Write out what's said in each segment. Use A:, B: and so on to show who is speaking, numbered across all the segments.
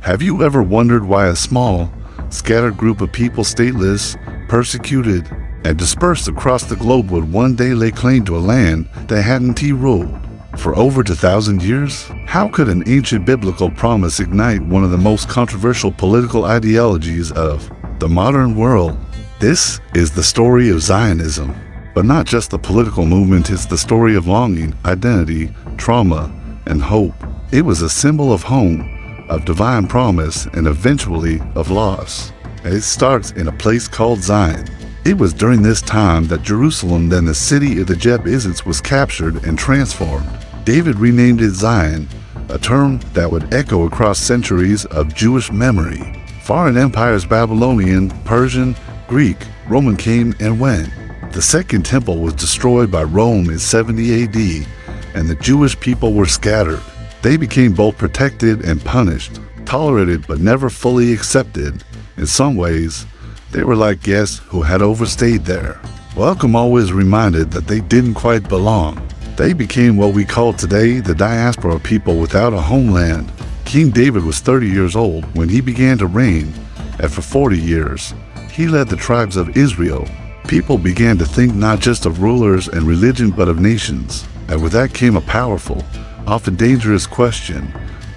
A: Have you ever wondered why a small, scattered group of people stateless, persecuted, and dispersed across the globe would one day lay claim to a land that hadn't ruled for over 2,000 years? How could an ancient biblical promise ignite one of the most controversial political ideologies of the modern world? This is the story of Zionism. But not just the political movement, it's the story of longing, identity, trauma, and hope. It was a symbol of home, of divine promise, and eventually of loss. It starts in a place called Zion. It was during this time that Jerusalem, then the city of the Jebusites, was captured and transformed. David renamed it Zion, a term that would echo across centuries of Jewish memory. Foreign empires, Babylonian, Persian, Greek, Roman, came and went. The Second Temple was destroyed by Rome in 70 AD, and the Jewish people were scattered. They became both protected and punished, tolerated but never fully accepted. In some ways, they were like guests who had overstayed there. Welcome always reminded that they didn't quite belong. They became what we call today the diaspora, people without a homeland. King David was 30 years old when he began to reign, and for 40 years, he led the tribes of Israel. People began to think not just of rulers and religion but of nations, and with that came a powerful, often dangerous question.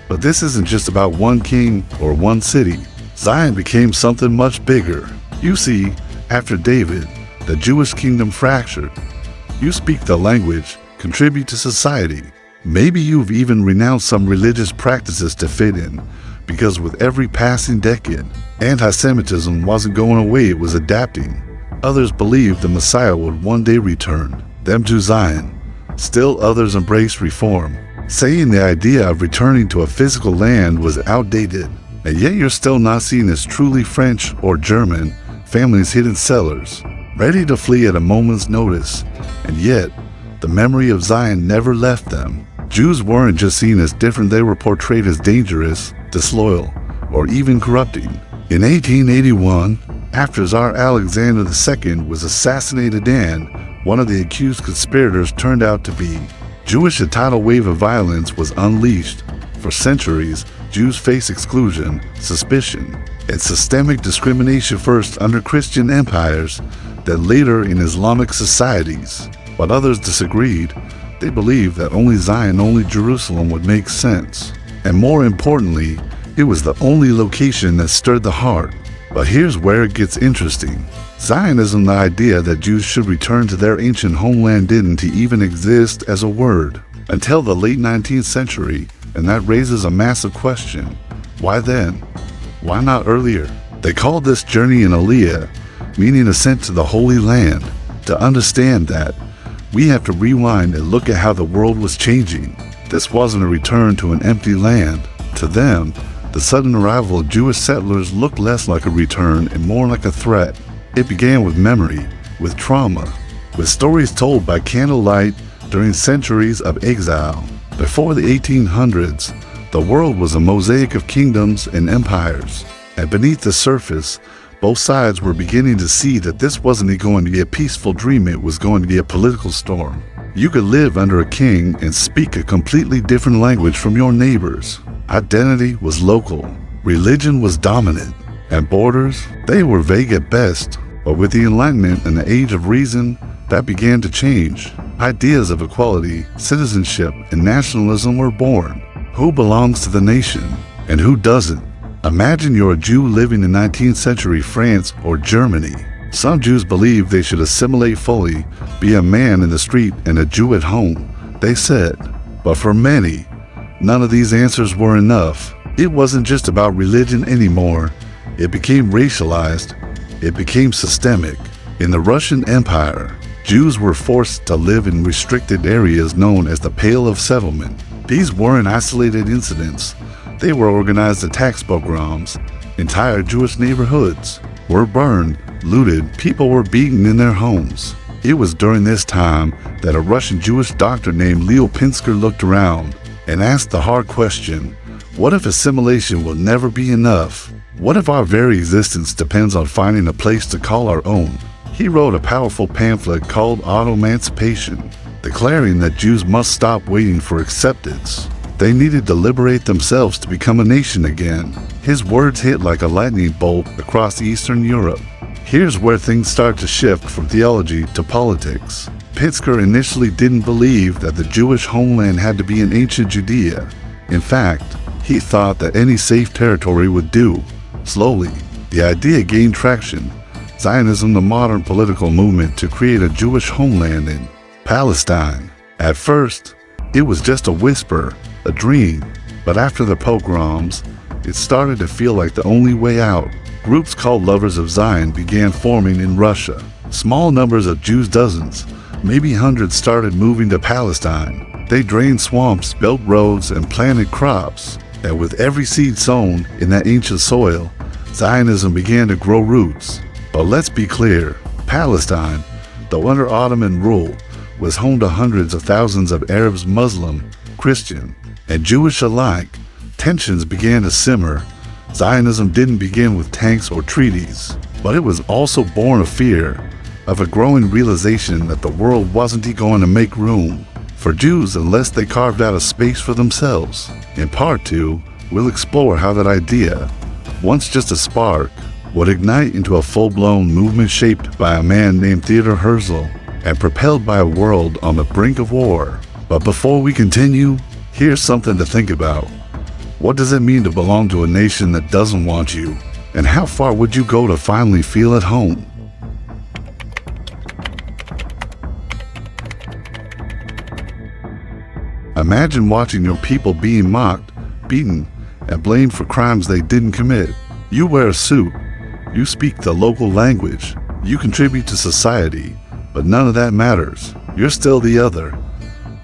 A: But this isn't just about one king or one city. Zion became something much bigger. You see, after David, the Jewish kingdom fractured. You speak the language, contribute to society. Maybe you've even renounced some religious practices to fit in, because with every passing decade, anti-Semitism wasn't going away, it was adapting. Others believed the Messiah would one day return, them to Zion. Still others embraced reform, saying the idea of returning to a physical land was outdated. And yet you're still not seen as truly French or German, families hidden cellars, ready to flee at a moment's notice. And yet, the memory of Zion never left them. Jews weren't just seen as different, they were portrayed as dangerous, disloyal, or even corrupting. In 1881, after Tsar Alexander II was assassinated and one of the accused conspirators turned out to be Jewish, a tidal wave of violence was unleashed. For centuries, Jews faced exclusion, suspicion, and systemic discrimination, first under Christian empires, then later in Islamic societies. But others disagreed. They believed that only Zion, only Jerusalem would make sense. And more importantly, it was the only location that stirred the heart. But here's where it gets interesting. Zionism, the idea that Jews should return to their ancient homeland, didn't even exist as a word until the late 19th century, and that raises a massive question. Why then? Why not earlier? They called this journey an aliyah, meaning ascent to the Holy Land. To understand that, we have to rewind and look at how the world was changing. This wasn't a return to an empty land. To them, the sudden arrival of Jewish settlers looked less like a return and more like a threat. It began with memory, with trauma, with stories told by candlelight during centuries of exile. Before the 1800s, the world was a mosaic of kingdoms and empires, and beneath the surface, both sides were beginning to see that this wasn't going to be a peaceful dream, it was going to be a political storm. You could live under a king and speak a completely different language from your neighbors. Identity was local, religion was dominant, and borders, they were vague at best. But with the Enlightenment and the Age of Reason, that began to change. Ideas of equality, citizenship, and nationalism were born. Who belongs to the nation, and who doesn't? Imagine you're a Jew living in 19th century France or Germany. Some Jews believed they should assimilate fully, be a man in the street and a Jew at home, they said. But for many, none of these answers were enough. It wasn't just about religion anymore. It became racialized. It became systemic. In the Russian Empire, Jews were forced to live in restricted areas known as the Pale of Settlement. These weren't isolated incidents. They were organized attacks, pogroms. Entire Jewish neighborhoods were burned, looted, people were beaten in their homes. It was during this time that a Russian Jewish doctor named Leo Pinsker looked around and asked the hard question, what if assimilation will never be enough? What if our very existence depends on finding a place to call our own? He wrote a powerful pamphlet called Auto-Emancipation, declaring that Jews must stop waiting for acceptance. They needed to liberate themselves to become a nation again. His words hit like a lightning bolt across Eastern Europe. Here's where things start to shift from theology to politics. Pritzker initially didn't believe that the Jewish homeland had to be in ancient Judea. In fact, he thought that any safe territory would do. Slowly, the idea gained traction. Zionism, the modern political movement to create a Jewish homeland in Palestine. At first, it was just a whisper, a dream, but after the pogroms, it started to feel like the only way out. Groups called Lovers of Zion began forming in Russia. Small numbers of Jews, dozens, maybe hundreds, started moving to Palestine. They drained swamps, built roads, and planted crops. And with every seed sown in that ancient soil, Zionism began to grow roots. But let's be clear, Palestine, though under Ottoman rule, was home to hundreds of thousands of Arabs, Muslim, Christian, and Jewish alike. Tensions began to simmer. Zionism didn't begin with tanks or treaties, but it was also born of fear, of a growing realization that the world wasn't going to make room for Jews unless they carved out a space for themselves. In part 2, we'll explore how that idea, once just a spark, would ignite into a full-blown movement shaped by a man named Theodor Herzl and propelled by a world on the brink of war. But before we continue, here's something to think about. What does it mean to belong to a nation that doesn't want you? And how far would you go to finally feel at home? Imagine watching your people being mocked, beaten, and blamed for crimes they didn't commit. You wear a suit, you speak the local language, you contribute to society, but none of that matters. You're still the other.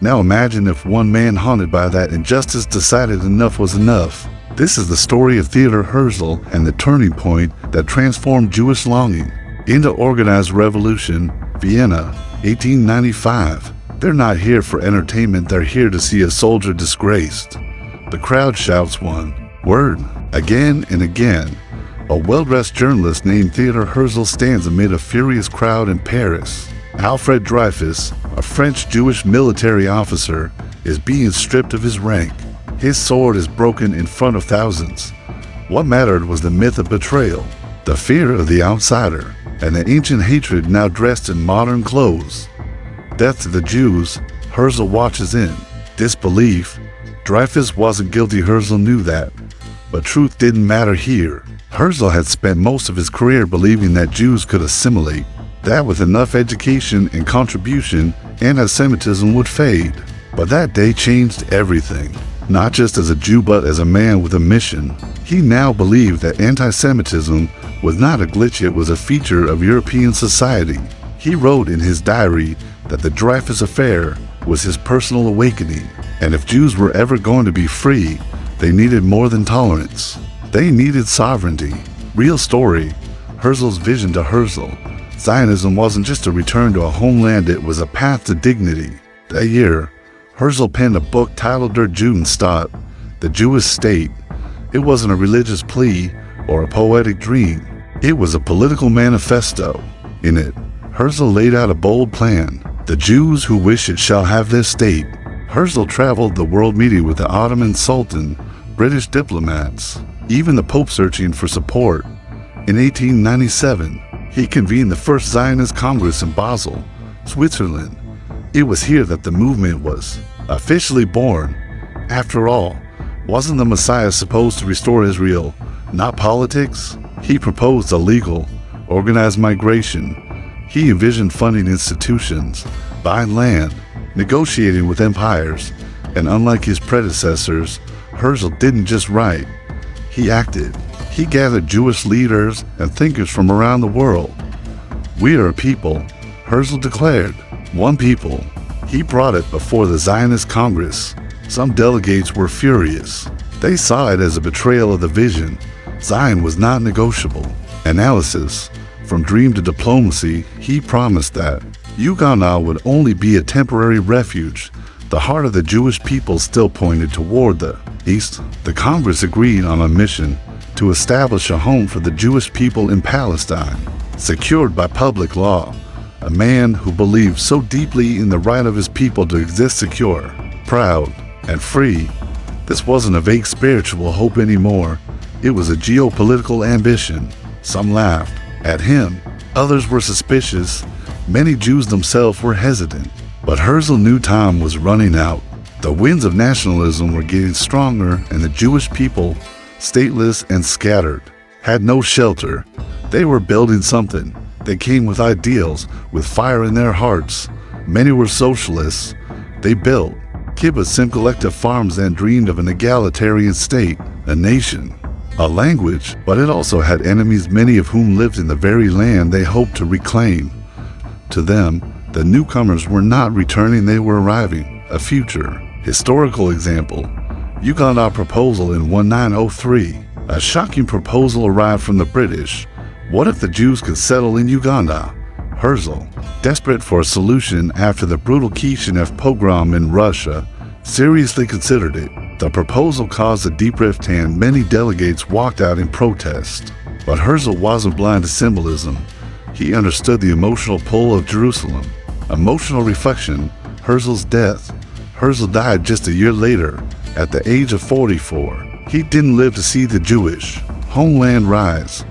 A: Now imagine if one man haunted by that injustice decided enough was enough. This is the story of Theodor Herzl and the turning point that transformed Jewish longing into organized revolution, Vienna, 1895. They're not here for entertainment, they're here to see a soldier disgraced. The crowd shouts one word again and again. A well-dressed journalist named Theodor Herzl stands amid a furious crowd in Paris. Alfred Dreyfus, a French Jewish military officer, is being stripped of his rank. His sword is broken in front of thousands. What mattered was the myth of betrayal, the fear of the outsider, and the ancient hatred now dressed in modern clothes. Death to the Jews, Herzl watches in disbelief. Dreyfus wasn't guilty, Herzl knew that. But truth didn't matter here. Herzl had spent most of his career believing that Jews could assimilate, that with enough education and contribution, anti-Semitism would fade. But that day changed everything. Not just as a Jew, but as a man with a mission. He now believed that anti-Semitism was not a glitch, it was a feature of European society. He wrote in his diary that the Dreyfus affair was his personal awakening, and if Jews were ever going to be free, they needed more than tolerance. They needed sovereignty. Real story, Herzl's vision to Herzl. Zionism wasn't just a return to a homeland, it was a path to dignity. That year, Herzl penned a book titled Der Judenstaat, The Jewish State. It wasn't a religious plea or a poetic dream. It was a political manifesto. In it, Herzl laid out a bold plan. The Jews who wish it shall have their state. Herzl traveled the world meeting with the Ottoman Sultan, British diplomats, even the Pope searching for support. In 1897, he convened the first Zionist Congress in Basel, Switzerland. It was here that the movement was officially born. After all, wasn't the Messiah supposed to restore Israel, not politics? He proposed a legal, organized migration. He envisioned funding institutions, buying land, negotiating with empires, and unlike his predecessors, Herzl didn't just write, he acted. He gathered Jewish leaders and thinkers from around the world. We are a people, Herzl declared, one people. He brought it before the Zionist Congress. Some delegates were furious. They saw it as a betrayal of the vision. Zion was not negotiable. Analysis. From dream to diplomacy, he promised that Uganda would only be a temporary refuge. The heart of the Jewish people still pointed toward the east. The Congress agreed on a mission to establish a home for the Jewish people in Palestine, secured by public law. A man who believed so deeply in the right of his people to exist secure, proud, and free, This wasn't a vague spiritual hope anymore. It was a geopolitical ambition. Some laughed at him. Others were suspicious. Many Jews themselves were hesitant. But Herzl knew time was running out. The winds of nationalism were getting stronger, and the Jewish people, stateless and scattered, had no shelter. They were building something. They came with ideals, with fire in their hearts. Many were socialists. They built kibbutz and collective farms and dreamed of an egalitarian state, a nation, a language, but it also had enemies, many of whom lived in the very land they hoped to reclaim. To them, the newcomers were not returning, they were arriving, a future. Historical example, Uganda proposal in 1903. A shocking proposal arrived from the British. What if the Jews could settle in Uganda? Herzl, desperate for a solution after the brutal Kishinev pogrom in Russia, seriously considered it. The proposal caused a deep rift and many delegates walked out in protest. But Herzl wasn't blind to symbolism. He understood the emotional pull of Jerusalem. Emotional reflection, Herzl's death. Herzl died just a year later, at the age of 44. He didn't live to see the Jewish homeland rise,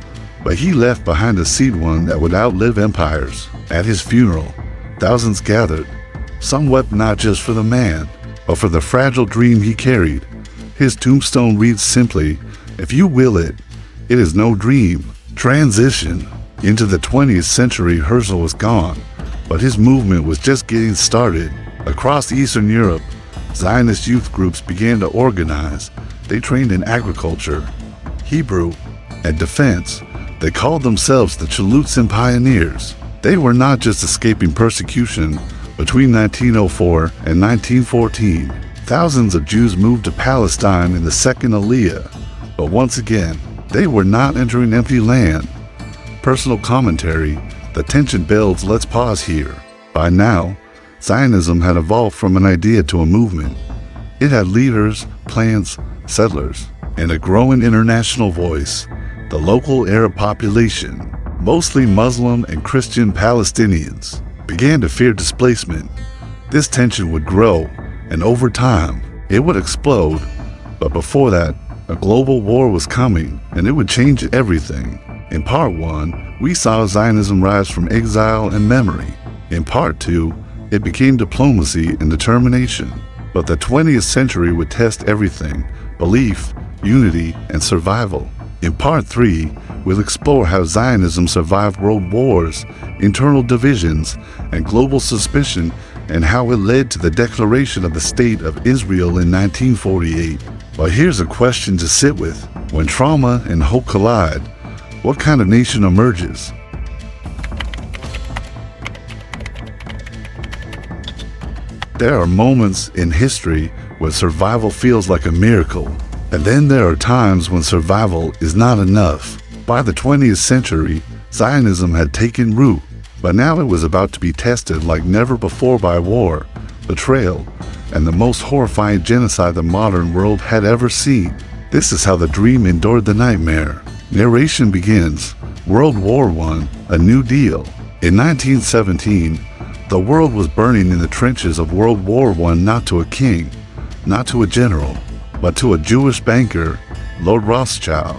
A: but he left behind a seed, one that would outlive empires. At his funeral, thousands gathered. Some wept not just for the man, but for the fragile dream he carried. His tombstone reads simply, "If you will it, it is no dream." Transition. Into the 20th century, Herzl was gone, but his movement was just getting started. Across Eastern Europe, Zionist youth groups began to organize. They trained in agriculture, Hebrew, and defense. They called themselves the Chalutzim Pioneers. They were not just escaping persecution. Between 1904 and 1914, thousands of Jews moved to Palestine in the Second Aliyah. But once again, they were not entering empty land. Personal commentary, the tension builds. Let's pause here. By now, Zionism had evolved from an idea to a movement. It had leaders, plans, settlers, and a growing international voice. The local Arab population, mostly Muslim and Christian Palestinians, began to fear displacement. This tension would grow, and over time, it would explode. But before that, a global war was coming, and it would change everything. In part 1, we saw Zionism rise from exile and memory. In part 2, it became diplomacy and determination. But the 20th century would test everything: belief, unity, and survival. In part 3, we'll explore how Zionism survived world wars, internal divisions, and global suspicion, and how it led to the declaration of the State of Israel in 1948. But here's a question to sit with. When trauma and hope collide, what kind of nation emerges? There are moments in history where survival feels like a miracle, and then there are times when survival is not enough. By the 20th century, Zionism had taken root, but now it was about to be tested like never before by war, betrayal, and the most horrifying genocide the modern world had ever seen. This is how the dream endured the nightmare. Narration begins. World War I, a New Deal. In 1917, the world was burning in the trenches of World War I, not to a king, not to a general, but to a Jewish banker, Lord Rothschild.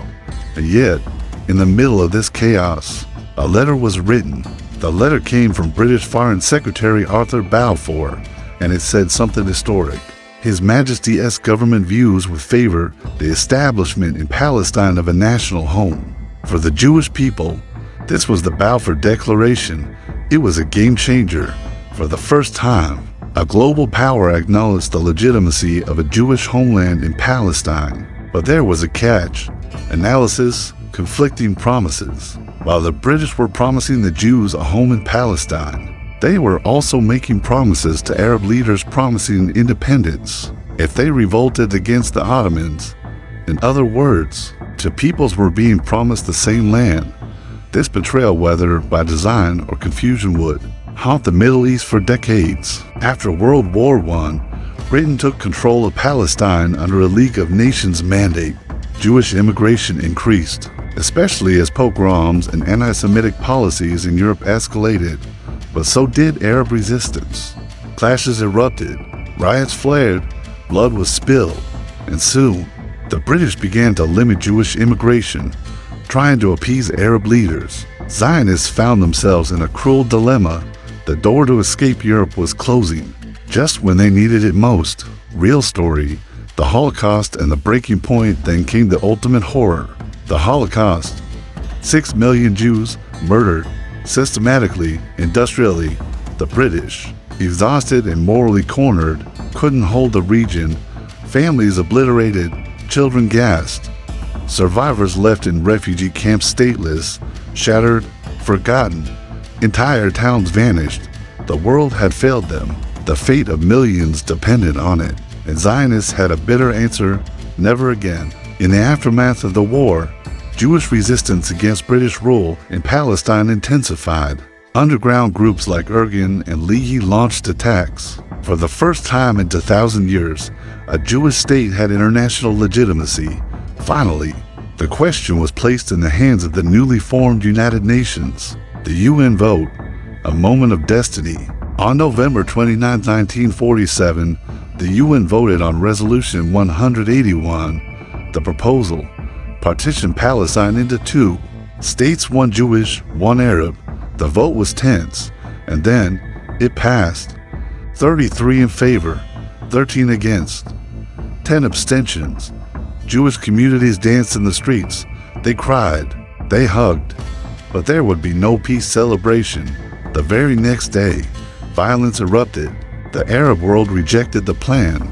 A: And yet, in the middle of this chaos, a letter was written. The letter came from British Foreign Secretary Arthur Balfour, and it said something historic. His Majesty's government views with favor the establishment in Palestine of a national home. For the Jewish people, this was the Balfour Declaration. It was a game changer. For the first time, a global power acknowledged the legitimacy of a Jewish homeland in Palestine. But there was a catch. Analysis, conflicting promises. While the British were promising the Jews a home in Palestine, they were also making promises to Arab leaders, promising independence if they revolted against the Ottomans. In other words, two peoples were being promised the same land. This betrayal, whether by design or confusion, would haunt the Middle East for decades. After World War I, Britain took control of Palestine under a League of Nations mandate. Jewish immigration increased, especially as pogroms and anti-Semitic policies in Europe escalated. But so did Arab resistance. Clashes erupted, riots flared, blood was spilled. and soon, the British began to limit Jewish immigration, trying to appease Arab leaders. Zionists found themselves in a cruel dilemma. The door to escape Europe was closing, just when they needed it most. Real story, the Holocaust, and the breaking point. Then came the ultimate horror, the Holocaust. 6 million Jews murdered, systematically, industrially. The British, exhausted and morally cornered, couldn't hold the region. Families obliterated, children gassed. Survivors left in refugee camps stateless, shattered, forgotten. Entire towns vanished. The world had failed them. The fate of millions depended on it. And Zionists had a bitter answer: never again. In the aftermath of the war, Jewish resistance against British rule in Palestine intensified. Underground groups like Irgun and Lehi launched attacks. For the first time in 2,000 years, a Jewish state had international legitimacy. Finally, the question was placed in the hands of the newly formed United Nations. The UN vote, a moment of destiny. On November 29, 1947, the UN voted on Resolution 181. The proposal partitioned Palestine into two states, one Jewish, one Arab. The vote was tense, and then it passed. 33 in favor, 13 against, 10 abstentions. Jewish communities danced in the streets. They cried, they hugged, but there would be no peace celebration. The very next day, violence erupted. The Arab world rejected the plan.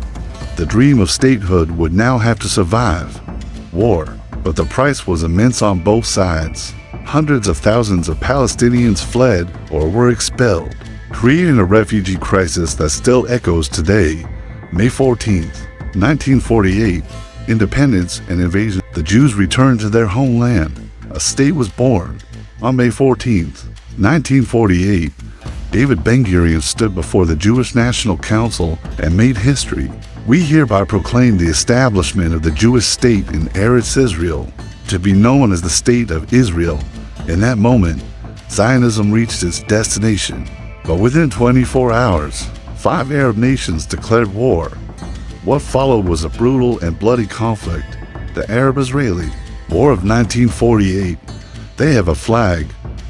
A: The dream of statehood would now have to survive war, but the price was immense on both sides. Hundreds of thousands of Palestinians fled or were expelled, creating a refugee crisis that still echoes today. May 14, 1948, independence and invasion. The Jews returned to their homeland. A state was born. On May 14, 1948, David Ben-Gurion stood before the Jewish National Council and made history. We hereby proclaim the establishment of the Jewish state in Eretz Israel, to be known as the State of Israel. In that moment, Zionism reached its destination. But within 24 hours, 5 Arab nations declared war. What followed was a brutal and bloody conflict, the Arab-Israeli War of 1948. They have a flag.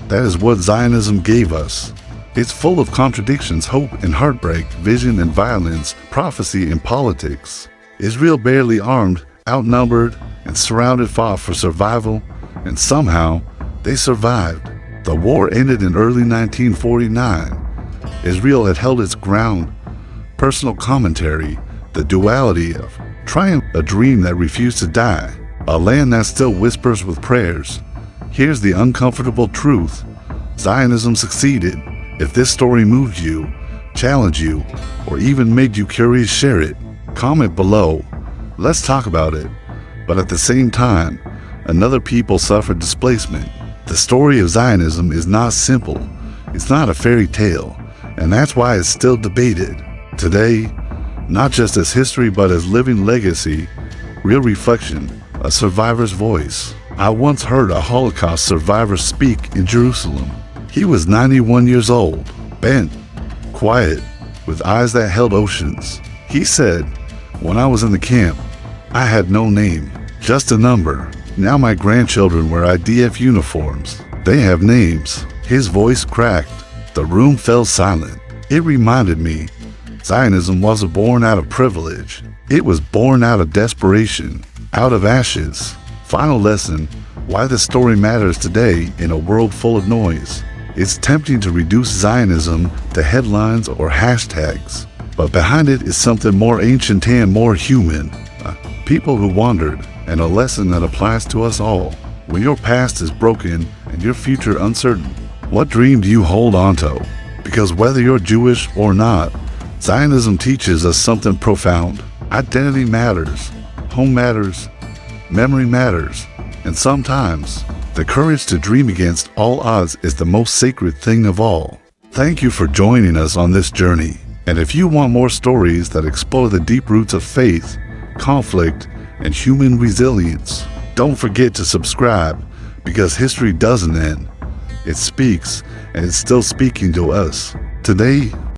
A: That is what Zionism gave us. It's full of contradictions, hope and heartbreak, vision and violence, prophecy and politics. Israel, barely armed, outnumbered, and surrounded, fought for survival, and somehow they survived. The war ended in early 1949. Israel had held its ground. Personal commentary, the duality of triumph, a dream that refused to die, a land that still whispers with prayers. Here's the uncomfortable truth: Zionism succeeded. If this story moved you, challenged you, or even made you curious, share it. Comment below. Let's talk about it. But at the same time, another people suffered displacement. The story of Zionism is not simple. It's not a fairy tale, and that's why it's still debated today, not just as history but as living legacy, real reflection, a survivor's voice. I once heard a Holocaust survivor speak in Jerusalem. He was 91 years old, bent, quiet, with eyes that held oceans. He said, "When I was in the camp, I had no name, just a number. Now my grandchildren wear IDF uniforms. They have names." His voice cracked. The room fell silent. It reminded me, Zionism wasn't born out of privilege. It was born out of desperation, out of ashes. Final lesson: why this story matters today in a world full of noise. It's tempting to reduce Zionism to headlines or hashtags, but behind it is something more ancient and more human. People who wandered, and a lesson that applies to us all. When your past is broken and your future uncertain, what dream do you hold on to? Because whether you're Jewish or not, Zionism teaches us something profound. Identity matters, home matters, memory matters, and sometimes the courage to dream against all odds is the most sacred thing of all. Thank you for joining us on this journey. And if you want more stories that explore the deep roots of faith, conflict, and human resilience, don't forget to subscribe, because history doesn't end. It speaks, and it's still speaking to us. Today,